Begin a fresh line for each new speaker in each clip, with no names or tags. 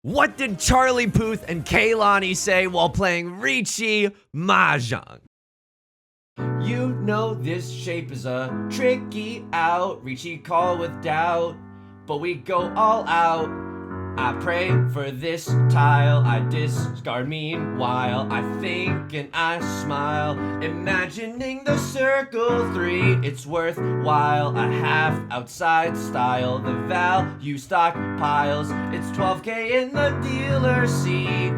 What did Charlie Puth and Kehlani say while playing Riichi Mahjong? You know this shape is a tricky out, Riichi call with doubt, but we go all out. I pray for this tile, I discard meanwhile, I think and I smile, imagining the circle 3, it's worthwhile, a half outside style, the value stockpiles, it's 12K in the dealer seat.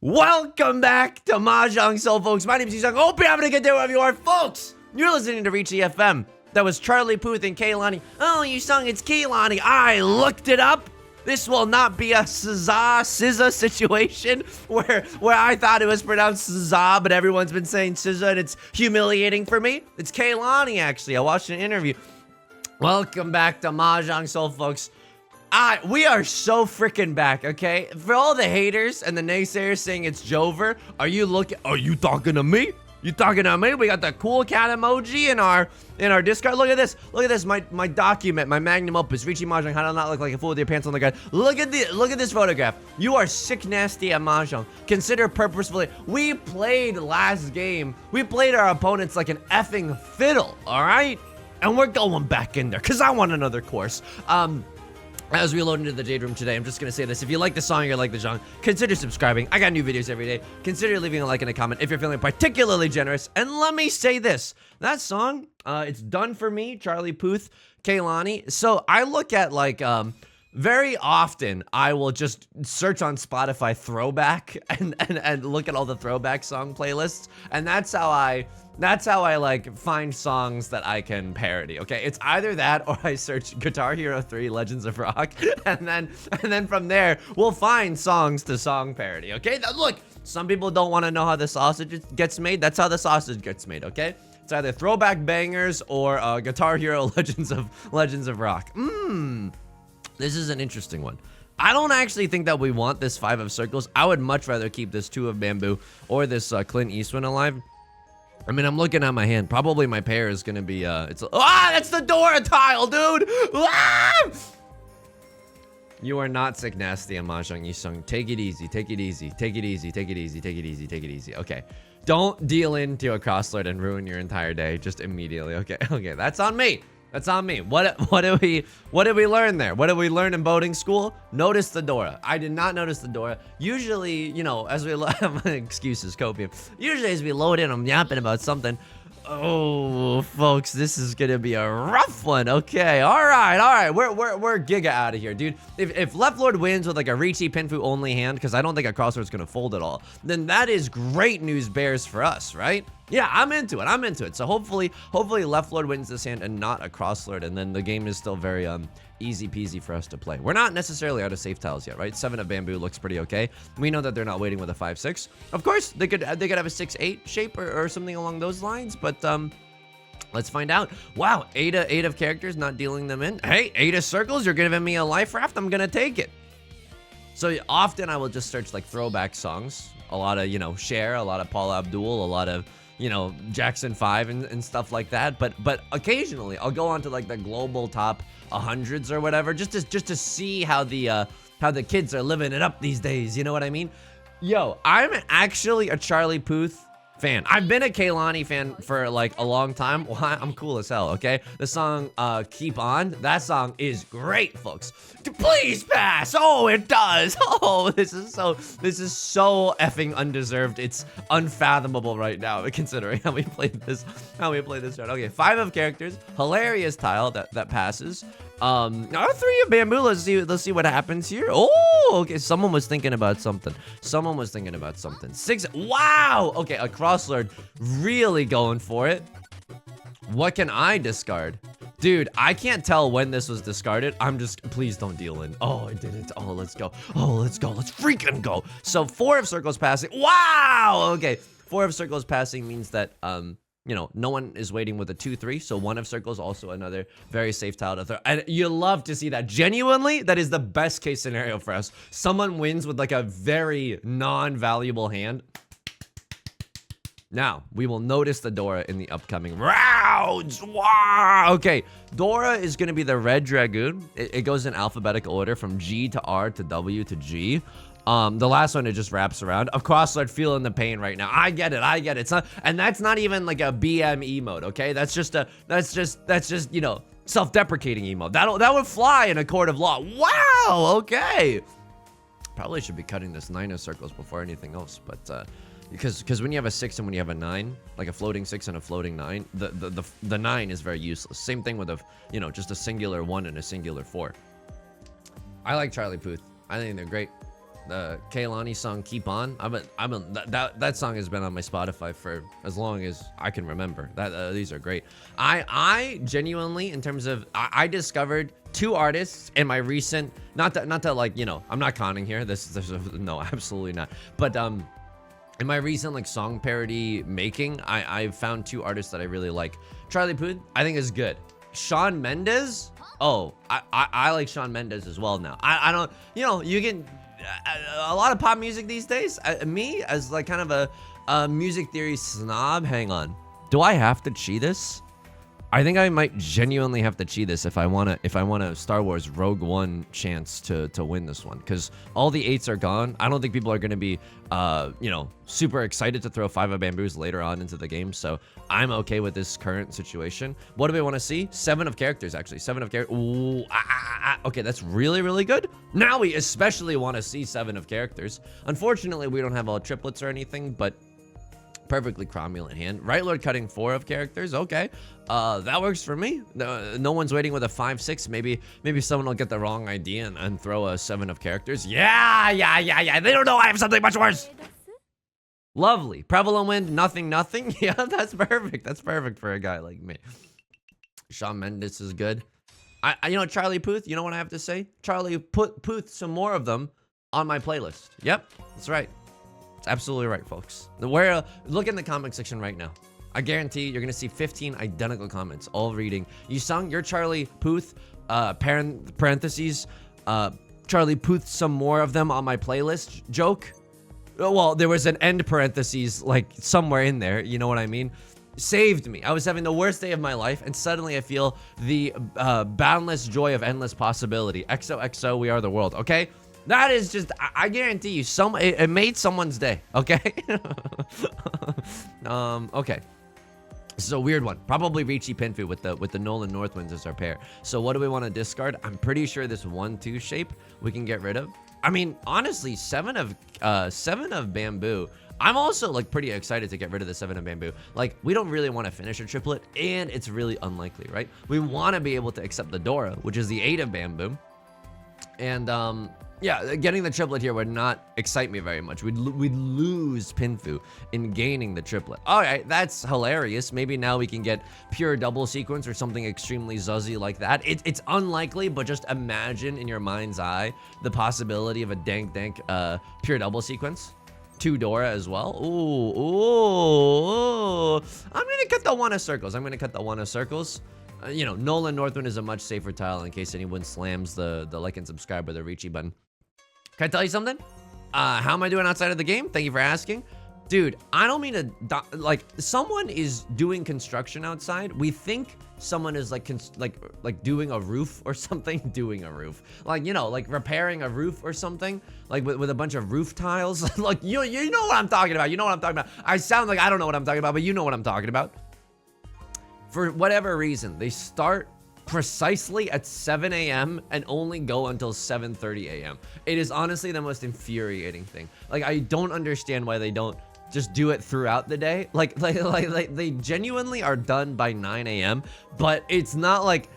Welcome back to Mahjong Soul, folks. My name is Yusong. Hope you're having a good day wherever you are, folks. You're listening to Riichi FM. That was Charlie Puth and Kehlani. Oh, Yusong, it's Kehlani. I looked it up. This will not be a SZA situation where I thought it was pronounced SZA, but everyone's been saying SZA, and it's humiliating for me. It's Kehlani, actually. I watched an interview. Welcome back to Mahjong Soul, folks. We are so freaking back, okay? For all the haters and the naysayers saying it's Jover, are you talking to me? You talking to me? We got the cool cat emoji in our Discord. Look at this. Look at this. My document, my magnum opus, Riichi Mahjong, how to not look like a fool with your pants on the ground. Look at this photograph. You are sick nasty at Mahjong. Consider purposefully. We played last game. We played our opponents like an effing fiddle, all right? And we're going back in there because I want another course. As we load into the Jade Room today, I'm just going to say this. If you like the song, you like the genre, consider subscribing. I got new videos every day. Consider leaving a like and a comment if you're feeling particularly generous. And let me say this. That song, it's done for me, Charlie Puth, Kehlani. So I look at like, very often I will just search on Spotify throwback and look at all the throwback song playlists. And that's how I like find songs that I can parody, okay? It's either that or I search Guitar Hero 3 Legends of Rock, and then from there, we'll find songs to song parody, okay? Now, look, some people don't want to know how the sausage gets made. That's how the sausage gets made, okay? It's either throwback bangers or Guitar Hero Legends of Rock. This is an interesting one. I don't actually think that we want this 5 of circles. I would much rather keep this 2 of bamboo or this Clint Eastwood alive. I mean, I'm looking at my hand. Probably my pair is gonna be, that's the Dora tile, dude! Ah! You are not sick nasty on Mahjong Yusong. Take it easy, take it easy, take it easy, take it easy, take it easy, take it easy. Okay. Don't deal into a crosslord and ruin your entire day just immediately. Okay, okay, that's on me. That's on me. What did we learn there? What did we learn in boating school? Notice the Dora. I did not notice the Dora. Usually, you know, as we excuses, copium. Usually as we load in, I'm yapping about something. Oh, folks, this is gonna be a rough one. Okay, all right. We're giga out of here, dude. If Left Lord wins with like a Riichi Pinfu only hand, because I don't think a crossword's gonna fold at all, then that is great news bears for us, right? Yeah, I'm into it. So hopefully Left Lord wins this hand and not a crosslord, and then the game is still very easy peasy for us to play. We're not necessarily out of safe tiles yet, right? 7 of bamboo looks pretty okay. We know that they're not waiting with a 5-6. Of course, they could have a 6-8 shape or something along those lines, but let's find out. Wow, 8 of characters, not dealing them in. Hey, 8 of circles, you're giving me a life raft, I'm gonna take it. So often I will just search like throwback songs. A lot of, you know, Cher, a lot of Paul Abdul, a lot of, you know, Jackson 5 and stuff like that. But occasionally I'll go on to like the global top 100s or whatever, just to see how the kids are living it up these days. You know what I mean? Yo, I'm actually a Charlie Puth fan. I've been a Kehlani fan for like a long time. Well, I'm cool as hell, okay? The song Keep On, that song is great, folks. Please pass. Oh, it does. Oh, this is so effing undeserved. It's unfathomable right now, considering how we played this round. Okay, 5 of characters, hilarious tile that passes. 3 of bamboo. Let's see what happens here. Oh, okay. Someone was thinking about something. 6. Wow. Okay, a crosslord really going for it. What can I discard? Dude, I can't tell when this was discarded. Please don't deal in. Oh, I did it. Oh, let's go. Let's freaking go. So 4 of circles passing. Wow. Okay. 4 of circles passing means that, you know, no one is waiting with a 2-3, so 1 of circles, also another very safe tile to throw. And you love to see that. Genuinely, that is the best case scenario for us. Someone wins with like a very non-valuable hand. Now, we will notice the Dora in the upcoming round. clouds. Wow. Okay, Dora is gonna be the red dragoon. It goes in alphabetical order from G to R to W to G. The last one, it just wraps around. Of course, I'm feeling the pain right now. I get it. It's not, and that's not even like a BM emote, okay? That's just you know, self-deprecating emote. That would fly in a court of law. Wow. Okay. Probably should be cutting this 9 of circles before anything else, but because when you have a 6 and when you have a 9, like a floating 6 and a floating 9, the 9 is very useless. Same thing with you know, just a singular 1 and a singular 4. I like Charlie Puth. I think they're great. The Kehlani song "Keep On." That song has been on my Spotify for as long as I can remember. These are great. I genuinely, in terms of, I discovered 2 artists in my recent, not to like, you know, I'm not conning here. This no, absolutely not. But in my recent like song parody making, I found 2 artists that I really like. Charlie Puth, I think, is good. Shawn Mendes. Oh, I like Shawn Mendes as well now. I don't, you know, you can. A lot of pop music these days, me as like kind of a music theory snob, hang on, do I have to cheat this? I think I might genuinely have to cheat this if I want a Star Wars Rogue One chance to win this one, because all the 8s are gone. I don't think people are going to be you know, super excited to throw 5 of bamboos later on into the game, so I'm okay with this current situation. What do we want to see? 7 of characters, actually. 7 of characters. Ooh, okay, that's really good. Now we especially want to see 7 of characters. Unfortunately, we don't have all triplets or anything, but perfectly cromulent hand. Right Lord cutting 4 of characters. Okay, that works for me. No one's waiting with a 5-6. Maybe someone will get the wrong idea and throw a 7 of characters. Yeah. They don't know I have something much worse. Lovely. Prevalent wind, nothing. Yeah, that's perfect. That's perfect for a guy like me. Shawn Mendes is good. You know, Charlie Puth, you know what I have to say? Charlie, Puth some more of them on my playlist. Yep, that's right. It's absolutely right, folks. Look in the comment section right now. I guarantee you're gonna see 15 identical comments, all reading, Yusong, you're Charlie Puth, parentheses, Charlie Puth some more of them on my playlist, joke. Well, there was an end parentheses, like, somewhere in there, you know what I mean? Saved me. I was having the worst day of my life, and suddenly I feel the boundless joy of endless possibility. XOXO, we are the world, okay? That is just, I guarantee you, it made someone's day, okay? Okay. This is a weird one. Probably Riichi Pinfu with the Nolan Northwinds as our pair. So what do we want to discard? I'm pretty sure this 1-2 shape we can get rid of. I mean, honestly, 7 of bamboo. I'm also like pretty excited to get rid of the 7 of bamboo. Like, we don't really want to finish a triplet, and it's really unlikely, right? We want to be able to accept the Dora, which is the 8 of bamboo. And yeah, getting the triplet here would not excite me very much. We'd lose Pinfu in gaining the triplet. All right, that's hilarious. Maybe now we can get pure double sequence or something extremely zuzzy like that. It's unlikely, but just imagine in your mind's eye the possibility of a dank pure double sequence. 2 Dora as well. Ooh. I'm gonna cut the 1 of circles. You know, Nolan Northwind is a much safer tile in case anyone slams the like and subscribe or the Riichi button. Can I tell you something? How am I doing outside of the game? Thank you for asking. Dude, I don't mean to, like, someone is doing construction outside. We think someone is like doing a roof or something. Doing a roof. Like, you know, like repairing a roof or something. Like with a bunch of roof tiles. Like, you know what I'm talking about. You know what I'm talking about. I sound like I don't know what I'm talking about, but you know what I'm talking about. For whatever reason, they start precisely at 7 a.m. and only go until 7:30 a.m. It is honestly the most infuriating thing. Like, I don't understand why they don't just do it throughout the day. Like they genuinely are done by 9 a.m. But it's not like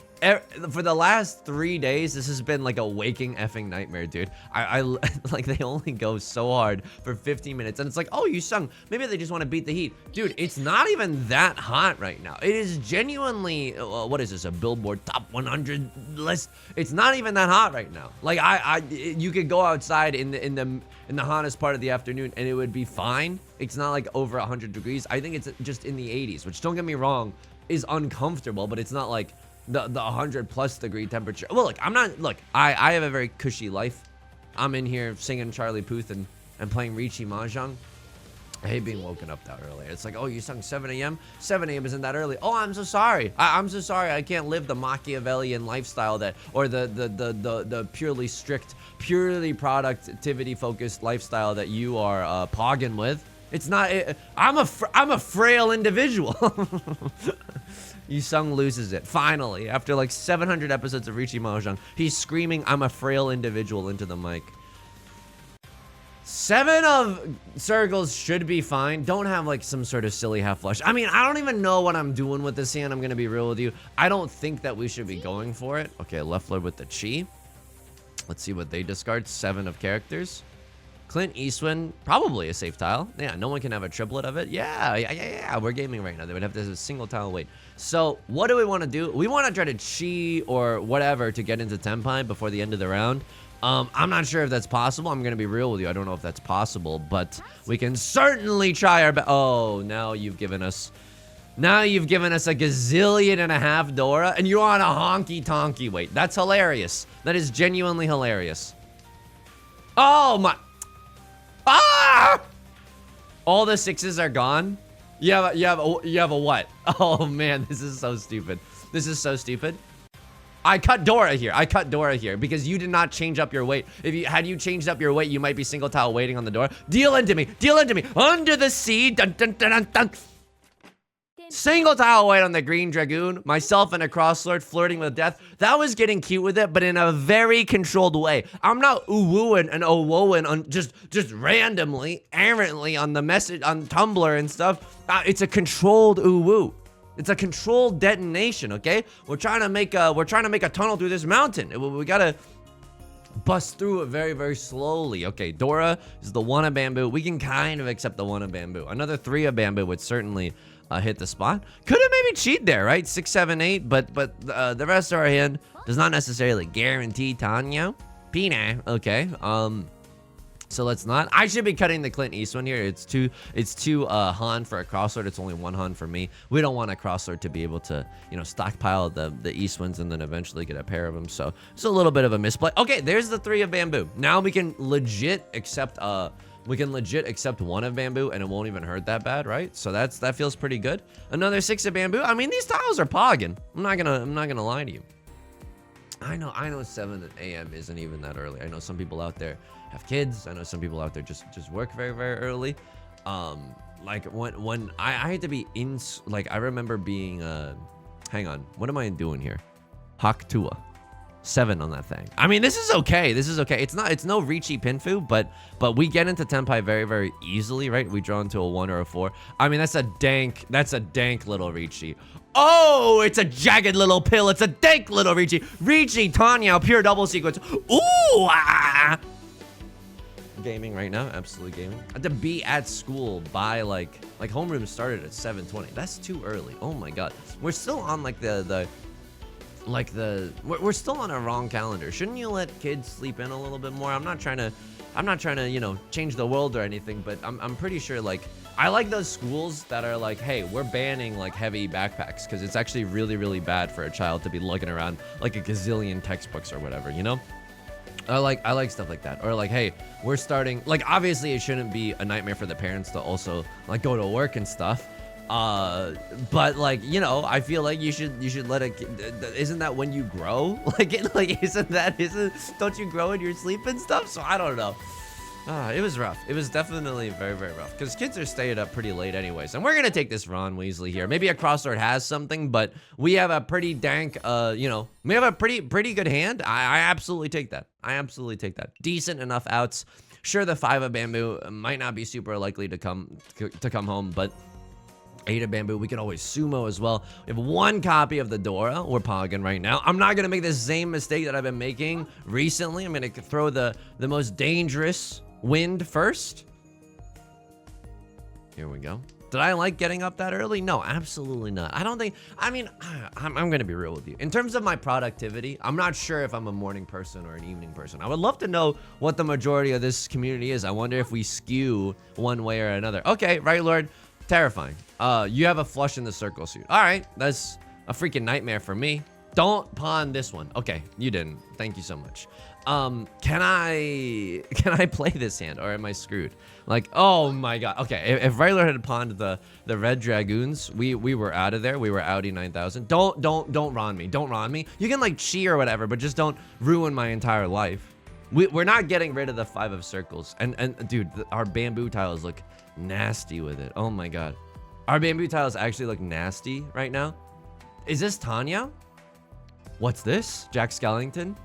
for the last 3 days, this has been like a waking effing nightmare, dude. I like, they only go so hard for 15 minutes, and it's like, oh, Yusong, maybe they just want to beat the heat. Dude, it's not even that hot right now. It is genuinely, what is this, a Billboard Top 100 list? It's not even that hot right now. Like, you could go outside in the hottest part of the afternoon and it would be fine. It's not like over 100 degrees. I think it's just in the 80s, which, don't get me wrong, is uncomfortable, but it's not like the 100+ degree temperature. Well, look, I have a very cushy life. I'm in here singing Charlie Puth and playing Riichi Mahjong. I hate being woken up that early. It's like, oh, you sung 7 a.m.? 7 a.m. isn't that early. Oh, I'm so sorry. I'm so sorry. I can't live the Machiavellian lifestyle that, or the purely strict, purely productivity-focused lifestyle that you are pogging with. It's not. I'm a frail individual. Yusong loses it finally after like 700 episodes of Riichi Mahjong. He's screaming, "I'm a frail individual" into the mic. 7 of circles should be fine. Don't have like some sort of silly half flush. I mean, I don't even know what I'm doing with this hand. I'm gonna be real with you. I don't think that we should be going for it. Okay, left lord with the chi. Let's see what they discard. 7 of characters. Clint Eastwood, probably a safe tile. Yeah, no one can have a triplet of it. Yeah. We're gaming right now. They would have to have a single tile wait. So what do we want to do? We want to try to chi or whatever to get into Tenpai before the end of the round. I'm not sure if that's possible. I'm going to be real with you. I don't know if that's possible, but we can certainly try our best. Oh, now you've given us a gazillion and a half Dora, and you're on a honky tonky wait. That's hilarious. That is genuinely hilarious. Oh my. Ah! All the 6s are gone. You have a what? Oh man, this is so stupid. This is so stupid. I cut Dora here because you did not change up your weight. Had you changed up your weight, you might be single tile waiting on the door. Deal into me. Under the sea. Dun, dun, dun, dun, dun. Single tile wait on the Green Dragoon. Myself and a crosslord flirting with death. That was getting cute with it, but in a very controlled way. I'm not ooh-wooing and oh-wooing on just randomly, errantly on the message on Tumblr and stuff. It's a controlled ooh-woo. It's a controlled detonation, okay? We're trying to make a tunnel through this mountain. We gotta bust through it very, very slowly. Okay, Dora is the 1 of bamboo. We can kind of accept the 1 of bamboo. Another 3 of bamboo would certainly hit the spot. Could have maybe cheat there, right? 6, 7, 8, but the rest of our hand does not necessarily guarantee Tanyo. Pina, okay. So let's not. I should be cutting the Clint Eastwood here. It's two Han for a crosslord. It's only 1 Han for me. We don't want a crosslord to be able to, stockpile the Eastwoods and then eventually get a pair of them. So it's a little bit of a misplay. Okay, there's the 3 of bamboo. Now we can legit accept 1 of bamboo and it won't even hurt that bad, right? So that feels pretty good. Another 6 of bamboo. I mean, these tiles are pogging. I'm not gonna lie to you. I know 7 a.m. isn't even that early. I know some people out there have kids. I know some people out there just work very, very early. Like when I had to be in, like I remember being, hang on, what am I doing here? Haktua. 7 on that thing. I mean, this is okay. It's no Riichi Pinfu, but we get into Tenpai very, very easily, right? We draw into a 1 or a 4. I mean, that's a dank little Riichi. Oh, it's a jagged little pill. It's a dank little Riichi. Riichi, Tanya, pure double sequence. Ooh, Gaming right now, absolutely gaming. I had to be at school by like homeroom started at 7:20. That's too early. Oh my god. We're still on like we're still on a wrong calendar. Shouldn't you let kids sleep in a little bit more? I'm not trying to, change the world or anything, but I'm pretty sure like I like those schools that are like, hey, we're banning like heavy backpacks because it's actually really, really bad for a child to be lugging around like a gazillion textbooks or whatever, I like stuff like that. Or like, hey, we're starting, like obviously it shouldn't be a nightmare for the parents to also like go to work and stuff. But like, I feel like you should let it, isn't that when you grow? Don't you grow in your sleep and stuff? So I don't know. It was rough. It was definitely very, very rough because kids are staying up pretty late anyways. And we're going to take this Ron Weasley here. Maybe a crosslord has something, but we have a pretty dank, we have a pretty good hand. I absolutely take that. Decent enough outs. Sure, the 5 of bamboo might not be super likely to come home, but 8 of bamboo, we can always sumo as well. We have 1 copy of the Dora. We're pogging right now. I'm not going to make the same mistake that I've been making recently. I'm going to throw the most dangerous wind first. Here we go. Did I like getting up that early? No, absolutely not. I'm going to be real with you. In terms of my productivity, I'm not sure if I'm a morning person or an evening person. I would love to know what the majority of this community is. I wonder if we skew one way or another. Okay, right, Lord. Terrifying. You have a flush in the circle suit. All right, that's a freaking nightmare for me. Don't pawn this one. Okay, you didn't. Thank you so much. Can I play this hand, or am I screwed? Like, oh my god. Okay, if Ryler had pawned the red dragoons, we were out of there. We were outie 9,000. Don't ron me. Don't ron me. You can like cheer or whatever, but just don't ruin my entire life. We're not getting rid of the 5 of circles. And dude, our bamboo tiles look nasty with it. Oh my god. Our bamboo tiles actually look nasty right now. Is this Tanya? What's this? Jack Skellington?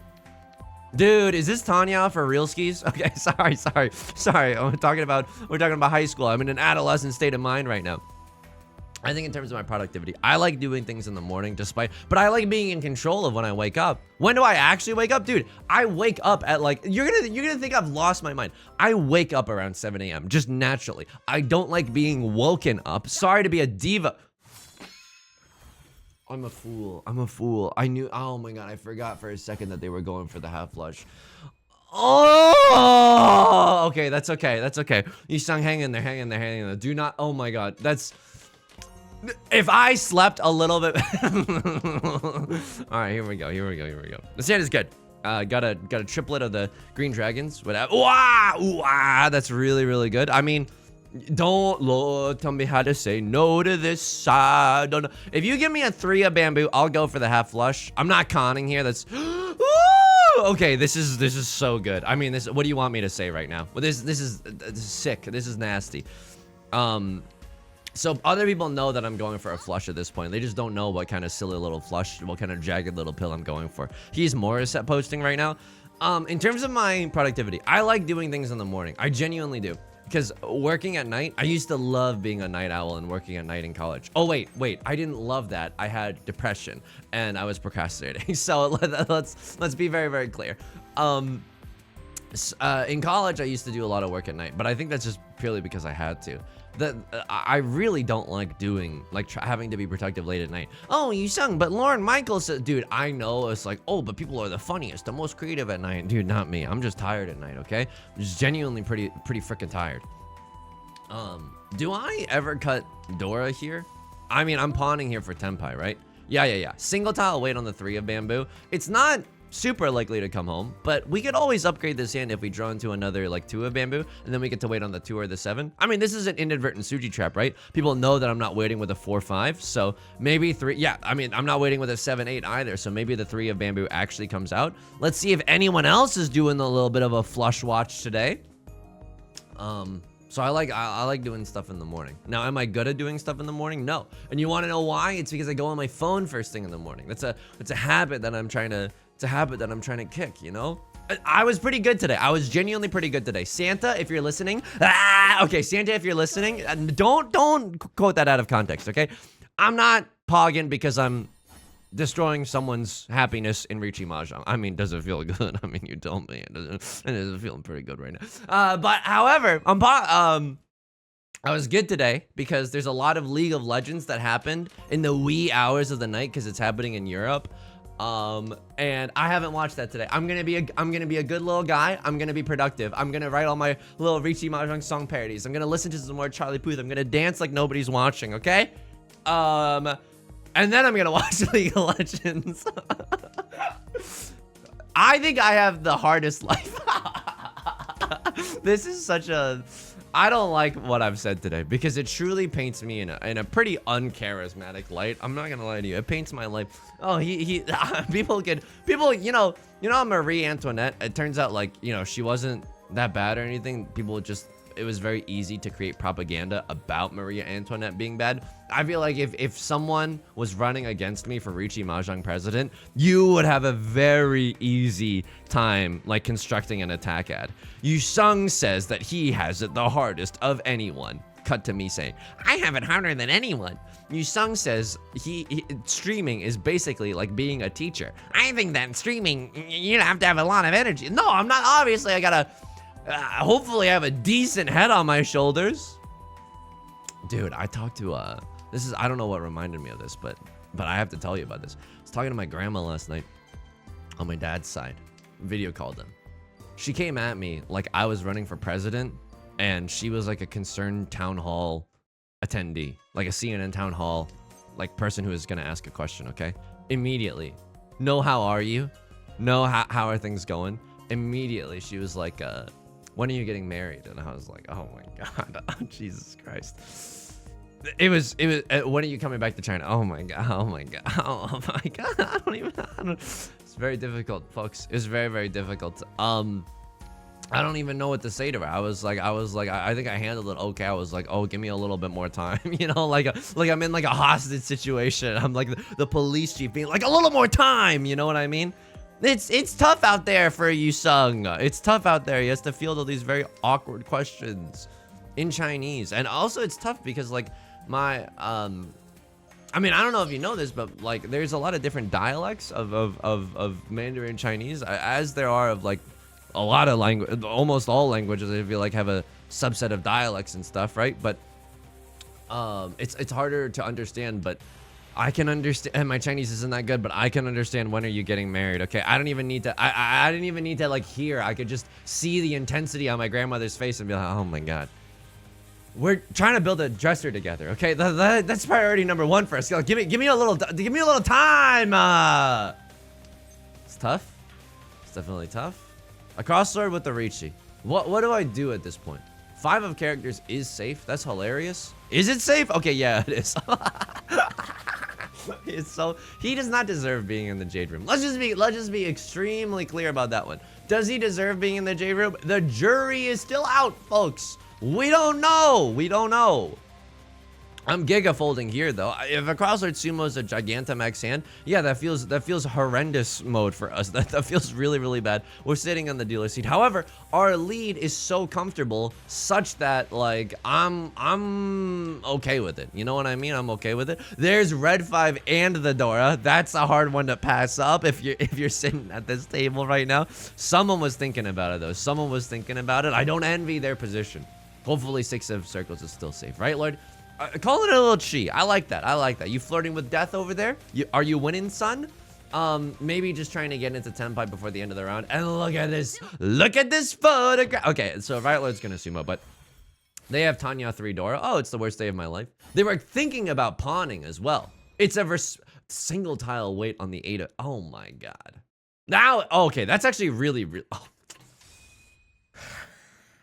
Dude, is this Tanya for real skis? Okay, sorry. We're talking about high school. I'm in an adolescent state of mind right now. I think in terms of my productivity, I like doing things in the morning but I like being in control of when I wake up. When do I actually wake up? Dude, I wake up at like, you're gonna think I've lost my mind. I wake up around 7 a.m. just naturally. I don't like being woken up. Sorry to be a diva. I'm a fool. I knew, oh my god, I forgot for a second that they were going for the half flush. Oh, okay, that's okay. Yusong, hang in there. Do not, oh my god, if I slept a little bit. All right, here we go. This hand is good. Got a triplet of the green dragons. Whatever. Wow, that's really good. I mean, don't, Lord, tell me how to say no to this. I don't know. If you give me a 3 of bamboo, I'll go for the half flush. I'm not conning here. That's okay. This is so good. I mean, what do you want me to say right now? Well, this is sick. This is nasty. So other people know that I'm going for a flush at this point. They just don't know what kind of silly little flush, what kind of jagged little pill I'm going for. He's Morris at posting right now. In terms of my productivity, I like doing things in the morning. I genuinely do. Because working at night, I used to love being a night owl and working at night in college. Oh, wait, I didn't love that. I had depression and I was procrastinating. So let's be very clear. In college, I used to do a lot of work at night, but I think that's just purely because I had to. I really don't like doing, having to be productive late at night. Oh, you sung, but Lauren Michaels said, dude, I know it's like, oh, but people are the funniest, the most creative at night. Dude, not me. I'm just tired at night, okay? I'm just genuinely pretty freaking tired. Do I ever cut Dora here? I mean, I'm pawning here for Tenpai, right? Yeah. Single tile, wait on the 3 of bamboo. It's not super likely to come home, but we could always upgrade this hand if we draw into another 2 of bamboo, and then we get to wait on the 2 or the 7. I mean, this is an inadvertent Suji trap, right? People know that I'm not waiting with a 4-5, so maybe 3. Yeah, I mean, I'm not waiting with a 7-8 either, so maybe the 3 of bamboo actually comes out. Let's see if anyone else is doing a little bit of a flush watch today. So I like doing stuff in the morning. Now, am I good at doing stuff in the morning? No. And you want to know why? It's because I go on my phone first thing in the morning. It's a habit that I'm trying to kick, you know? I was pretty good today. I was genuinely pretty good today. Santa, if you're listening, okay, Santa, if you're listening, don't quote that out of context, okay? I'm not pogging because I'm destroying someone's happiness in Riichi Mahjong. I mean, does it feel good? I mean, you told me it isn't feeling pretty good right now. But however, I was good today because there's a lot of League of Legends that happened in the wee hours of the night because it's happening in Europe. And I haven't watched that today. I'm gonna be a good little guy. I'm gonna be productive. I'm gonna write all my little Riichi Mahjong song parodies. I'm gonna listen to some more Charlie Puth. I'm gonna dance like nobody's watching, okay? And then I'm gonna watch League of Legends. I think I have the hardest life. This is such a... I don't like what I've said today because it truly paints me in a pretty uncharismatic light. I'm not gonna lie to you. It paints my life. Oh, people, you know, Marie Antoinette. It turns out she wasn't that bad or anything. It was very easy to create propaganda about Maria Antoinette being bad. I feel like if someone was running against me for Riichi Mahjong president, you would have a very easy time constructing an attack ad. Yusong says that he has it the hardest of anyone. Cut to me saying, I have it harder than anyone. Yusong says streaming is basically like being a teacher. I think that streaming, you have to have a lot of energy. No, I'm not. Obviously, I gotta... hopefully I have a decent head on my shoulders. Dude, I talked to I don't know what reminded me of this, but I have to tell you about this. I was talking to my grandma last night on my dad's side. Video called them. She came at me like I was running for president, and she was like a concerned town hall attendee, like a CNN town hall person who is gonna ask a question, okay? Immediately No, how are you? No, how are things going? Immediately, she was like, when are you getting married? And I was like, oh my God, oh, Jesus Christ. It was, when are you coming back to China? Oh my God, oh my God, oh my God. I don't, it's very difficult, folks. It's very, very difficult. I don't even know what to say to her. I was like, I think I handled it okay. I was like, oh, give me a little bit more time. You know, like I'm in like a hostage situation. I'm like the police chief being like, a little more time. You know what I mean? It's tough out there for Yusong. It's tough out there. He has to field all these very awkward questions in Chinese. And also it's tough because like my, I mean, I don't know if you know this, but like there's a lot of different dialects of Mandarin Chinese, as there are of like a lot of language, almost all languages, I feel like, have a subset of dialects and stuff, right? But it's harder to understand, but I can understand, and my Chinese isn't that good, but I can understand when are you getting married, okay? I don't even need to, I didn't even need to like hear. I could just see the intensity on my grandmother's face and be like, oh my God. We're trying to build a dresser together, okay? That's priority number one for us. Give me a little time. It's tough. It's definitely tough. A cross-sword with the Riichi. What do I do at this point? 5 of characters is safe. That's hilarious. Is it safe? Okay, yeah, it is. It's so, he does not deserve being in the Jade Room. Let's just be extremely clear about that one. Does he deserve being in the Jade Room? The jury is still out, folks. We don't know. We don't know. I'm giga folding here though. If a crossword sumo is a Gigantamax hand, yeah, that feels horrendous mode for us. That feels really, really bad. We're sitting on the dealer seat. However, our lead is so comfortable such that like I'm okay with it. You know what I mean? I'm okay with it. There's red 5 and the Dora. That's a hard one to pass up if you're sitting at this table right now. Someone was thinking about it though. Someone was thinking about it. I don't envy their position. Hopefully 6 of circles is still safe, right, Lord? Call it a little chi. I like that. I like that. You flirting with death over there? Are you winning, son? Maybe just trying to get into 10 pipe before the end of the round. And look at this. Look at this photograph. Okay, so Riot Lord's gonna sumo, but they have Tanya 3 Dora. Oh, it's the worst day of my life. They were thinking about pawning as well. It's a single tile weight on the 8 of. Oh my God. Now, okay, that's actually really. Oh.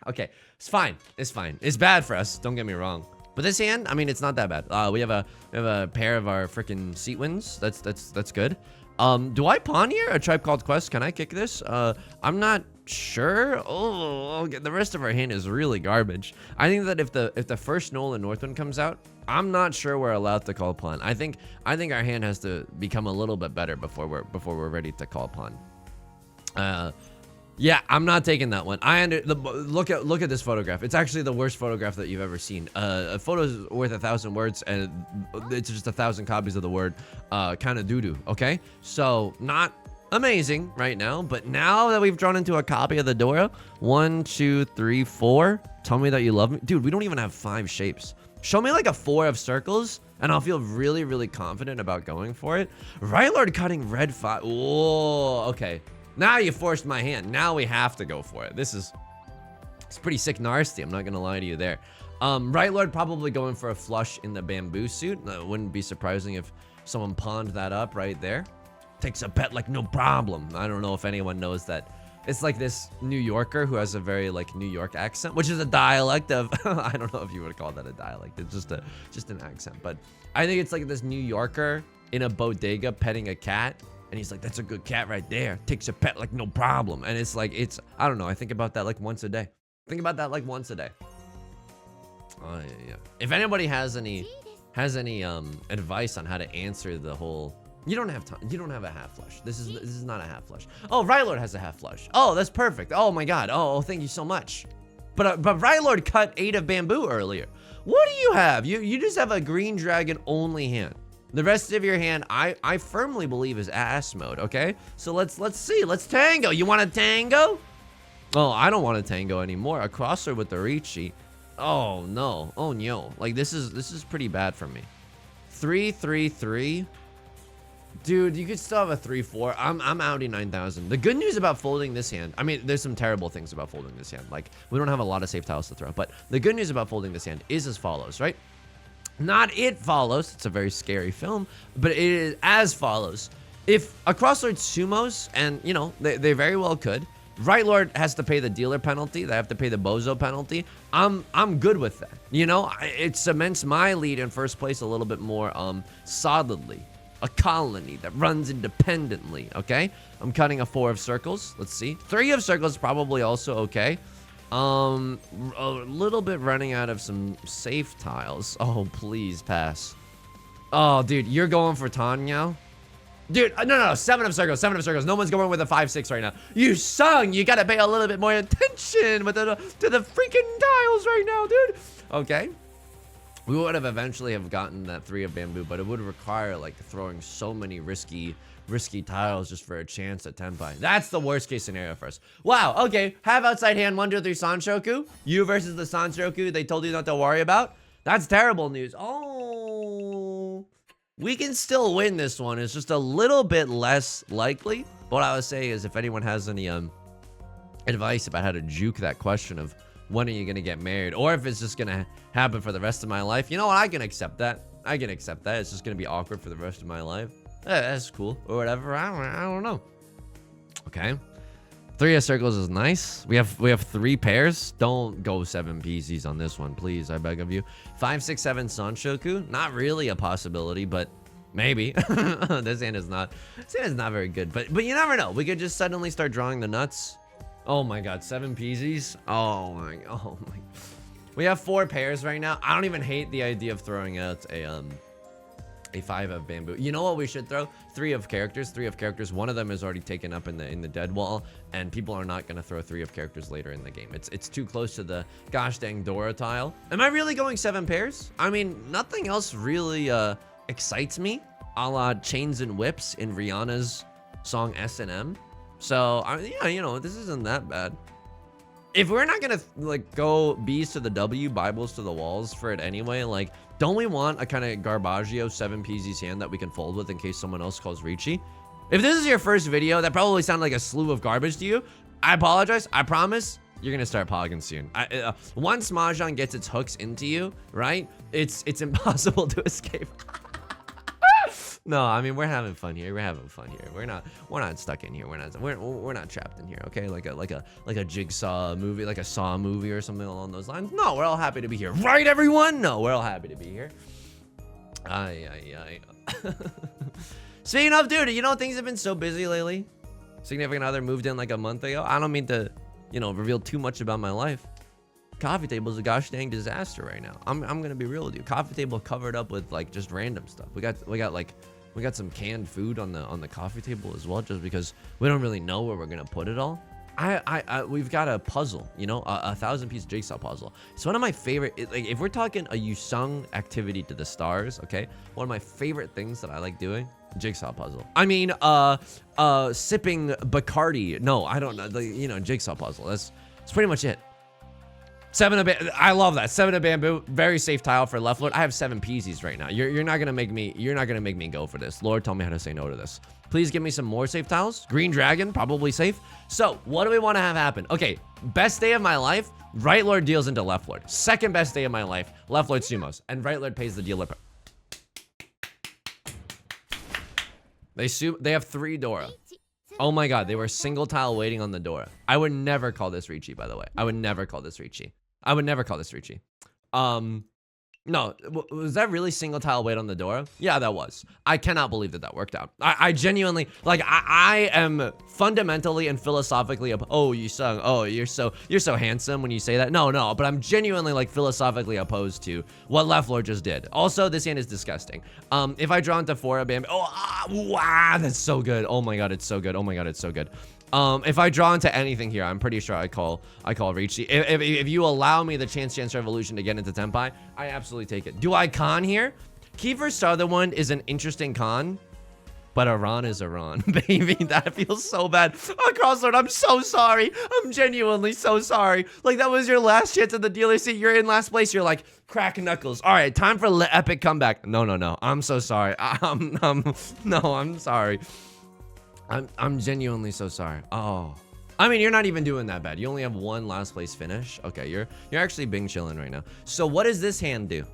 Okay, it's fine. It's fine. It's bad for us. Don't get me wrong. But this hand, I mean, it's not that bad. We have a pair of our freaking seat wins. That's good. Do I pawn here? A Tribe Called Quest? Can I kick this? I'm not sure. Oh, okay. The rest of our hand is really garbage. I think that if the first Nolan Northwind comes out, I'm not sure we're allowed to call pawn. I think our hand has to become a little bit better before we're ready to call pawn. Yeah, I'm not taking that one. Look at this photograph. It's actually the worst photograph that you've ever seen. A photo is worth 1,000 words, and it's just 1,000 copies of the word kind of doo-doo, okay? So, not amazing right now, but now that we've drawn into a copy of the Dora, 1, 2, 3, 4, tell me that you love me. Dude, we don't even have 5 shapes. Show me like a 4 of circles, and I'll feel really, really confident about going for it. Right Lord cutting red 5. Whoa, okay. Now you forced my hand. Now we have to go for it. It's pretty sick nasty. I'm not gonna lie to you there. Right Lord probably going for a flush in the bamboo suit. Wouldn't be surprising if someone pawned that up right there. Takes a bet like no problem. I don't know if anyone knows that. It's like this New Yorker who has a very like New York accent, which is a dialect of, I don't know if you would call that a dialect. It's just an accent. But I think it's like this New Yorker in a bodega petting a cat. And he's like, that's a good cat right there. Takes a pet like no problem. And it's like, I don't know. I think about that like once a day. Think about that like once a day. Oh, yeah. If anybody has any advice on how to answer the whole, you don't have time. You don't have a half flush. This is not a half flush. Oh, Rylord has a half flush. Oh, that's perfect. Oh my God. Oh, thank you so much. But Rylord cut 8 of bamboo earlier. What do you have? You just have a green dragon only hand. The rest of your hand, I firmly believe is ass mode, okay? So let's see, let's tango. You want to tango? Oh, I don't want to tango anymore. A crosser with the Riichi. Oh no, oh no. Like this is pretty bad for me. 3, 3, 3. Dude, you could still have a 3, 4. I'm Audi 9000. The good news about folding this hand, I mean, there's some terrible things about folding this hand. Like we don't have a lot of safe tiles to throw, but the good news about folding this hand is as follows, right? Not It Follows. It's a very scary film, but it is as follows. If a Crosslord sumos, and you know, they very well could, Right Lord has to pay the dealer penalty. They have to pay the bozo penalty. I'm good with that. You know, it cements my lead in first place a little bit more solidly. A colony that runs independently, okay? I'm cutting a 4 of circles. Let's see. 3 of circles probably also okay. A little bit running out of some safe tiles. Oh, please pass. Oh, dude, you're going for Tanya? Dude, no, 7 of circles, 7 of circles. No one's going with a 5-6 right now. Yusong, you gotta pay a little bit more attention to the freaking tiles right now, dude. Okay. We would have eventually have gotten that 3 of bamboo, but it would require like throwing so many risky tiles just for a chance at Tenpai. That's the worst case scenario for us. Wow, okay. Have outside hand 1, 2, 3 Sanshoku. You versus the Sanshoku they told you not to worry about. That's terrible news. Oh. We can still win this one. It's just a little bit less likely. What I would say is if anyone has any advice about how to juke that question of when are you going to get married, or if it's just going to happen for the rest of my life, you know what? I can accept that. I can accept that. It's just going to be awkward for the rest of my life. That's cool. Or whatever. I don't know. Okay. 3 of circles is nice. We have 3 pairs. Don't go 7 PCs on this one, please. I beg of you. 5, 6, 7 Sanshoku. Not really a possibility, but maybe. This hand is not very good. But you never know. We could just suddenly start drawing the nuts. Oh my god, 7 PCs. Oh my. We have 4 pairs right now. I don't even hate the idea of throwing out a 5 of bamboo. You know what we should throw? 3 of characters. 3 of characters. One of them is already taken up in the dead wall, and people are not gonna throw 3 of characters later in the game. It's too close to the gosh dang Dora tile. Am I really going 7 pairs? I mean, nothing else really excites me, a la Chains and Whips in Rihanna's song S&M. So yeah, you know, this isn't that bad. If we're not gonna like go B's to the W, Bibles to the walls for it anyway, like, don't we want a kind of Garbaggio 7 PZ's hand that we can fold with in case someone else calls Riichi? If this is your first video, that probably sounded like a slew of garbage to you. I apologize. I promise you're gonna start pogging soon. Once Mahjong gets its hooks into you, right? It's impossible to escape. No, I mean, we're having fun here. We're having fun here. We're not stuck in here. We're not trapped in here. Okay, like a Jigsaw movie, like a Saw movie or something along those lines. No, we're all happy to be here, right, everyone? No, we're all happy to be here. Aye. Speaking of, dude, you know things have been so busy lately. Significant other moved in like a month ago. I don't mean to, you know, reveal too much about my life. Coffee table is a gosh dang disaster right now. I'm gonna be real with you. Coffee table covered up with like just random stuff. We got some canned food on the coffee table as well, just because we don't really know where we're gonna put it all. We've got a puzzle, you know, a 1,000-piece jigsaw puzzle. It's one of my favorite. Like, if we're talking a Yusong activity to the stars, okay, one of my favorite things that I like doing, jigsaw puzzle. I mean, sipping Bacardi. No, I don't know. You know, jigsaw puzzle. That's pretty much it. 7 of I love that. 7 of bamboo, very safe tile for left Lord. I have 7 PZs right now. You're not gonna make me go for this. Lord, tell me how to say no to this. Please give me some more safe tiles. Green dragon, probably safe. So what do we want to have happen? Okay, best day of my life. Right Lord deals into left Lord. Second best day of my life. Left Lord sumos, and right Lord pays the dealer. They have 3 Dora. Oh my god, they were single tile waiting on the Dora. I would never call this Riichi, by the way. I would never call this Riichi. No, was that really single tile wait on the Dora? Yeah, that was. I cannot believe that worked out. I genuinely, like, I am fundamentally and philosophically, oh, Yusong, oh, you're so handsome when you say that. No, but I'm genuinely, like, philosophically opposed to what left Lord just did. Also, this hand is disgusting. If I draw into 4 of bam, wow, that's so good. Oh my god, it's so good. Oh my god, it's so good. If I draw into anything here, I'm pretty sure I call Riichi. If you allow me the chance revolution to get into Tenpai, I absolutely take it. Do I con here? Kiefer Sutherland is an interesting con, but Iran is Iran, baby. That feels so bad. Oh, Crosslord, I'm so sorry. I'm genuinely so sorry. Like, that was your last chance at the dealer seat. You're in last place. You're like, crack knuckles. All right, time for epic comeback. No. I'm so sorry. No, I'm sorry. I'm genuinely so sorry. Oh, I mean, you're not even doing that bad. You only have 1 last place finish. Okay, you're actually Bing chilling right now. So what does this hand do?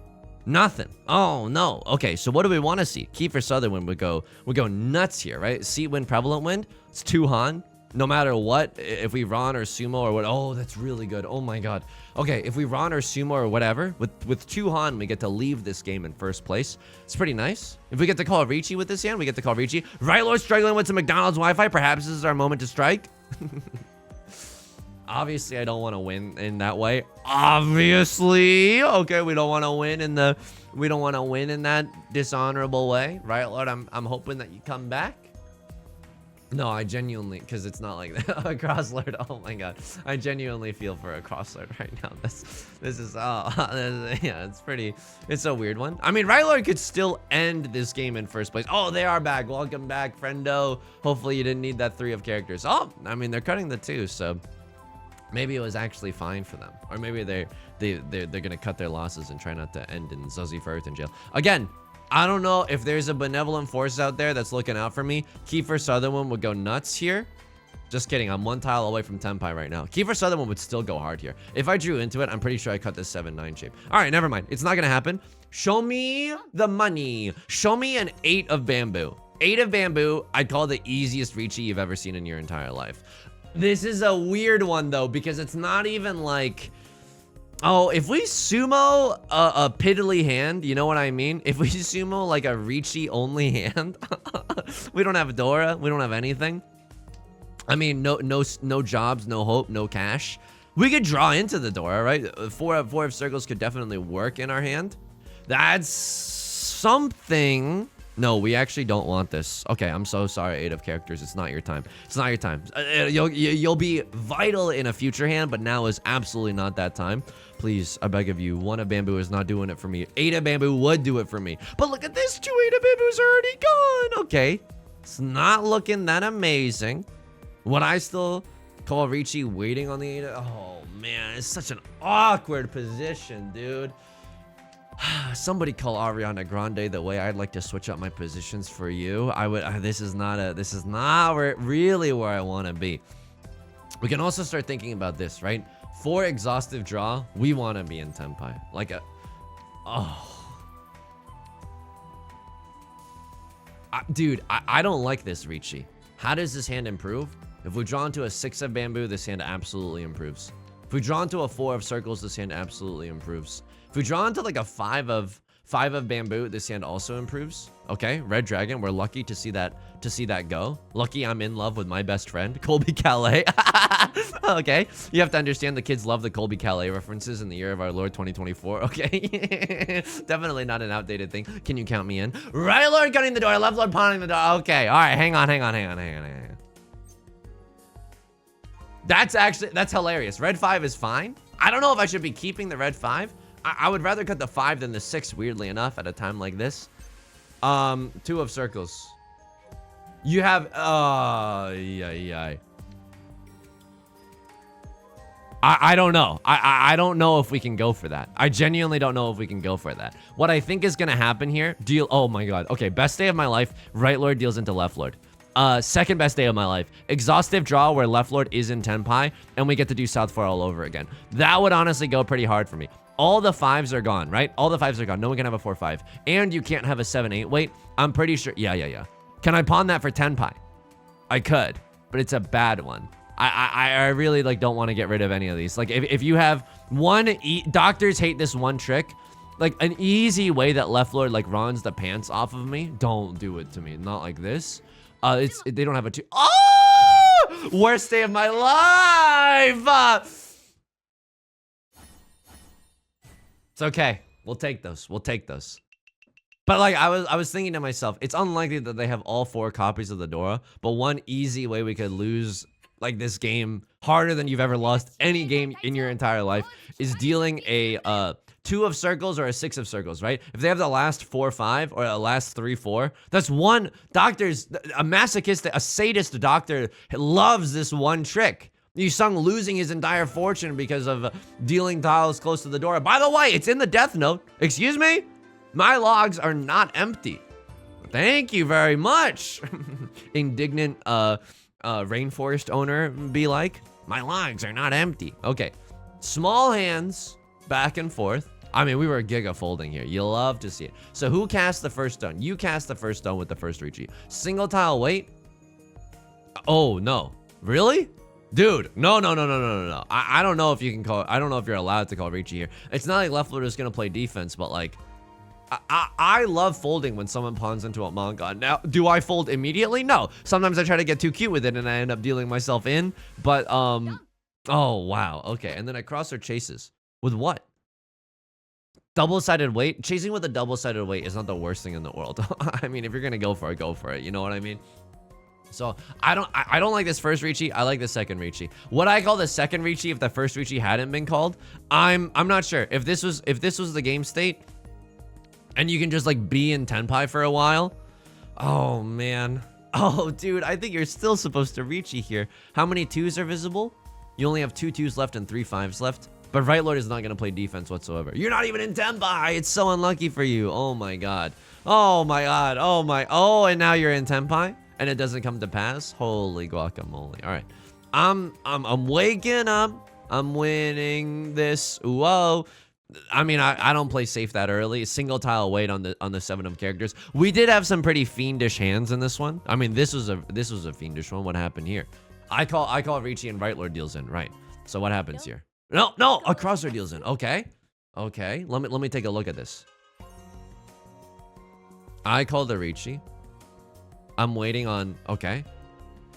Nothing. Oh no. Okay, so what do we want to see? Kiefer Sutherland would go nuts here, right? Seat wind, prevalent wind. It's 2 Han. No matter what, if we Ron or Sumo or what. Oh, that's really good. Oh my god. Okay, if we Ron or Sumo or whatever, with 2 Han, we get to leave this game in first place. It's pretty nice. If we get to call Riichi with this hand, we get to call Riichi. Right Lord struggling with some McDonald's Wi-Fi. Perhaps this is our moment to strike. Obviously, I don't want to win in that way. Obviously. Okay, we don't want to win in that dishonorable way. Right, Lord? I'm hoping that you come back. No, I genuinely, because it's not like that. A cross lord. Oh my god. I genuinely feel for a cross lord right now. Yeah, it's a weird one. I mean, Right Lord could still end this game in first place. Oh, they are back. Welcome back, friendo. Hopefully you didn't need that 3 of characters. Oh, I mean, they're cutting the 2, so maybe it was actually fine for them. Or maybe they're gonna cut their losses and try not to end in Zuzzy Firth in jail. Again, I don't know if there's a benevolent force out there that's looking out for me. Kiefer Sutherland would go nuts here. Just kidding. I'm 1 tile away from Tenpai right now. Kiefer Sutherland would still go hard here. If I drew into it, I'm pretty sure I cut this 7-9 shape. All right, never mind. It's not going to happen. Show me the money. Show me an 8 of bamboo. 8 of bamboo, I'd call the easiest Riichi you've ever seen in your entire life. This is a weird one, though, because it's not even like... Oh, if we sumo a piddly hand, you know what I mean? If we sumo like a Riichi only hand, we don't have Dora, we don't have anything. I mean, no jobs, no hope, no cash. We could draw into the Dora, right? 4 of circles could definitely work in our hand. That's something. No, we actually don't want this. Okay, I'm so sorry, 8 of characters. It's not your time. It's not your time. You'll be vital in a future hand, but now is absolutely not that time. Please, I beg of you. 1 of bamboo is not doing it for me. 8 of bamboo would do it for me. But look at this. 2 8 of bamboo's already gone. Okay, it's not looking that amazing. Would I still call Riichi waiting on the 8 of... Oh, man, it's such an awkward position, dude. Somebody call Ariana Grande the way I'd like to switch up my positions for you. I would. This is not really where I want to be. We can also start thinking about this, right? For exhaustive draw, we want to be in Tenpai. Like a... Oh. Dude, I don't like this, Riichi. How does this hand improve? If we draw into a 6 of bamboo, this hand absolutely improves. If we draw into a 4 of circles, this hand absolutely improves. If we draw into like a 5 of bamboo, this hand also improves. Okay, Red Dragon, we're lucky to see that go. Lucky I'm in love with my best friend, Colby Calais. Okay, you have to understand the kids love the Colby Calais references in the year of our Lord 2024. Okay, definitely not an outdated thing. Can you count me in? Right Lord gunning the door, left Lord pawning the door. Okay, all right, hang on. That's hilarious. Red 5 is fine. I don't know if I should be keeping the red 5. I would rather cut the 5 than the 6, weirdly enough, at a time like this. 2 of circles. You have... I don't know. I don't know if we can go for that. I genuinely don't know if we can go for that. What I think is going to happen here... Oh my god. Okay, best day of my life. Right Lord deals into left Lord. Second best day of my life. Exhaustive draw where left Lord is in Tenpai, and we get to do South 4 all over again. That would honestly go pretty hard for me. All the 5s are gone, right? All the 5s are gone. No one can have a 4-5. And you can't have a 7-8. Wait, I'm pretty sure. Yeah. Can I pawn that for Tenpai? I could, but it's a bad one. I really like don't want to get rid of any of these. Like if you have one, doctors hate this one trick. Like an easy way that left Lord like runs the pants off of me. Don't do it to me. Not like this. They don't have a 2. Oh! Worst day of my life! It's okay. We'll take those. But like I was thinking to myself, it's unlikely that they have all 4 copies of the Dora, but one easy way we could lose like this game harder than you've ever lost any game in your entire life is dealing a 2 of circles or a 6 of circles, right? If they have the last 4-5 or the last 3-4, that's one. A masochistic, a sadist doctor loves this one trick. Yusong losing his entire fortune because of dealing tiles close to the door. By the way, it's in the death note. Excuse me? My logs are not empty. Thank you very much. Indignant rainforest owner be like, my logs are not empty. Okay, small hands back and forth. I mean, we were giga folding here. You love to see it. So who cast the first stone? You cast the first stone with the first Riichi. Single tile wait. Oh, no. Really? Dude, no. I don't know if you can call it. I don't know if you're allowed to call Riichi here. It's not like left fielder is going to play defense, but like, I love folding when someone pawns into a manga. Now, do I fold immediately? No. Sometimes I try to get too cute with it and I end up dealing myself in. But, oh, wow. Okay. And then I cross or chases. With what? Double-sided weight? Chasing with a double-sided weight is not the worst thing in the world. I mean, if you're going to go for it, go for it. You know what I mean? So I don't like this first Riichi. I like the second Riichi. What I call the second Riichi if the first Riichi hadn't been called, I'm not sure. If this was the game state and you can just like be in Tenpai for a while. Oh man. Oh dude, I think you're still supposed to Riichi here. How many 2s are visible? You only have 2 2s left and 3 5s left. But Right Lord is not going to play defense whatsoever. You're not even in Tenpai. It's so unlucky for you. Oh my god. Oh my god. Oh my. Oh, and now you're in Tenpai and it doesn't come to pass. Holy guacamole. All right. I'm waking up. I'm winning this. Whoa. I mean, I don't play safe that early. Single tile wait on the 7 of characters. We did have some pretty fiendish hands in this one. I mean, this was a fiendish one. What happened here? I call Riichi and Right Lord deals in. Right. So what happens here? No, a crosshair deals in. Okay. Let me take a look at this. I call the Riichi. I'm waiting on. Okay.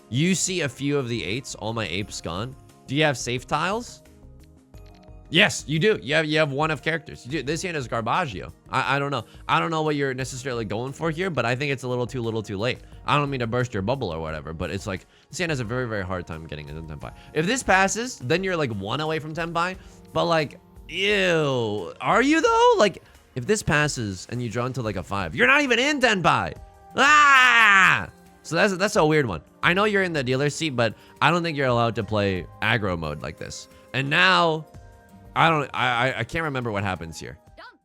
You see a few of the 8s. All my apes gone. Do you have safe tiles? Yes, you do. You have 1 of characters. You do. This hand is Garbaggio. I don't know. I don't know what you're necessarily going for here, but I think it's a little too late. I don't mean to burst your bubble or whatever, but it's like this hand has a very, very hard time getting into Tenpai. If this passes, then you're like 1 away from Tenpai. But like, ew. Are you though? Like, if this passes and you draw into like a 5, you're not even in Tenpai. Ah! So that's a weird one. I know you're in the dealer seat, but I don't think you're allowed to play aggro mode like this. And now I can't remember what happens here.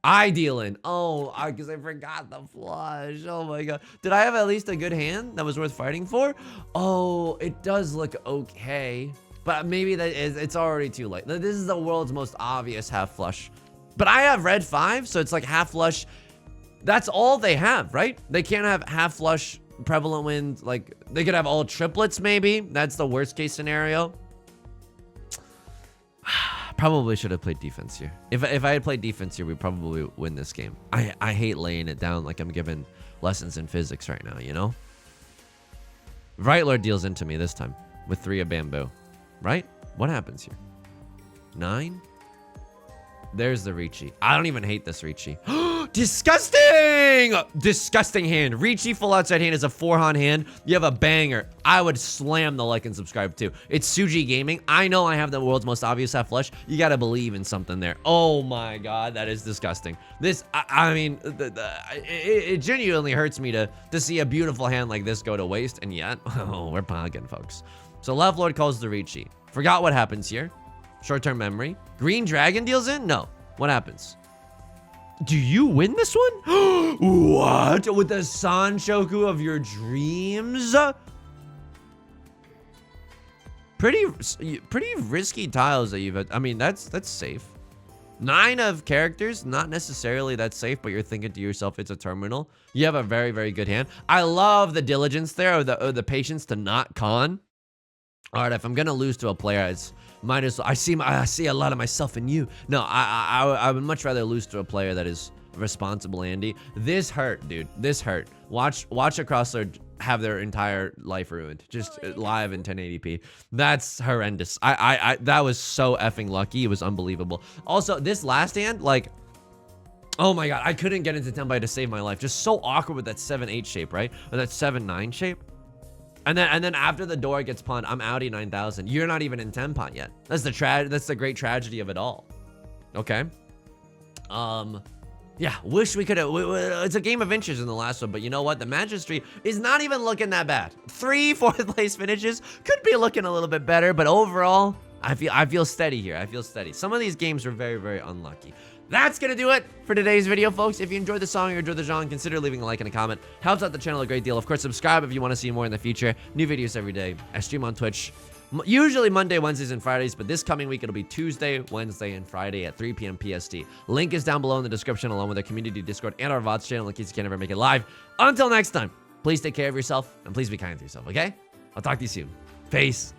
I deal in. Oh, because I forgot the flush. Oh my god. Did I have at least a good hand that was worth fighting for? Oh, it does look okay. But maybe it's already too late. This is the world's most obvious half flush. But I have red 5, so it's like half flush. That's all they have, right? They can't have half flush prevalent wind. Like, they could have all triplets maybe. That's the worst case scenario. Probably should have played defense here. If I had played defense here, we'd probably win this game. I hate laying it down like I'm giving lessons in physics right now, you know? Right Lord deals into me this time with 3 of bamboo. Right? What happens here? 9? There's the Riichi. I don't even hate this Riichi. Disgusting! Disgusting hand. Riichi full outside hand is a 4-han hand. You have a banger. I would slam the like and subscribe too. It's Suji Gaming. I know I have the world's most obvious half flush. You gotta believe in something there. Oh my god, that is disgusting. This, I mean, it genuinely hurts me to see a beautiful hand like this go to waste, and yet, oh, we're pogging, folks. So Left Lord calls the Riichi. Forgot what happens here. Short-term memory. Green Dragon deals in? No. What happens? Do you win this one? What? With the Sanshoku of your dreams? Pretty risky tiles that you've had. I mean, that's safe. 9 of characters, not necessarily that safe, but you're thinking to yourself, it's a terminal. You have a very, very good hand. I love the diligence there, or the patience to not con. All right, if I'm gonna lose to a player, it's might as well. I see a lot of myself in you. No, I would much rather lose to a player that is responsible, Andy. This hurt, dude. This hurt. Watch a crosser have their entire life ruined, just live in 1080p. That's horrendous. That was so effing lucky. It was unbelievable. Also, this last hand, like, oh my god, I couldn't get into Tenpai to save my life. Just so awkward with that 7-8 shape, right? Or that 7-9 shape. And then after the door gets pawned, I'm outie 9,000. You're not even in Tenpai yet. That's the great tragedy of it all. Okay. Yeah, wish we could have. It's a game of inches in the last one, but you know what? The Magistry is not even looking that bad. 3 4th place finishes could be looking a little bit better, but overall, I feel steady here. I feel steady. Some of these games were very, very unlucky. That's gonna do it for today's video, folks. If you enjoyed the song or enjoyed the genre, consider leaving a like and a comment. Helps out the channel a great deal. Of course, subscribe if you want to see more in the future. New videos every day. I stream on Twitch. Usually Monday, Wednesdays, and Fridays, but this coming week it'll be Tuesday, Wednesday, and Friday at 3 p.m. PST. Link is down below in the description, along with our community Discord and our VODs channel in case you can't ever make it live. Until next time, please take care of yourself and please be kind to yourself, okay? I'll talk to you soon. Peace.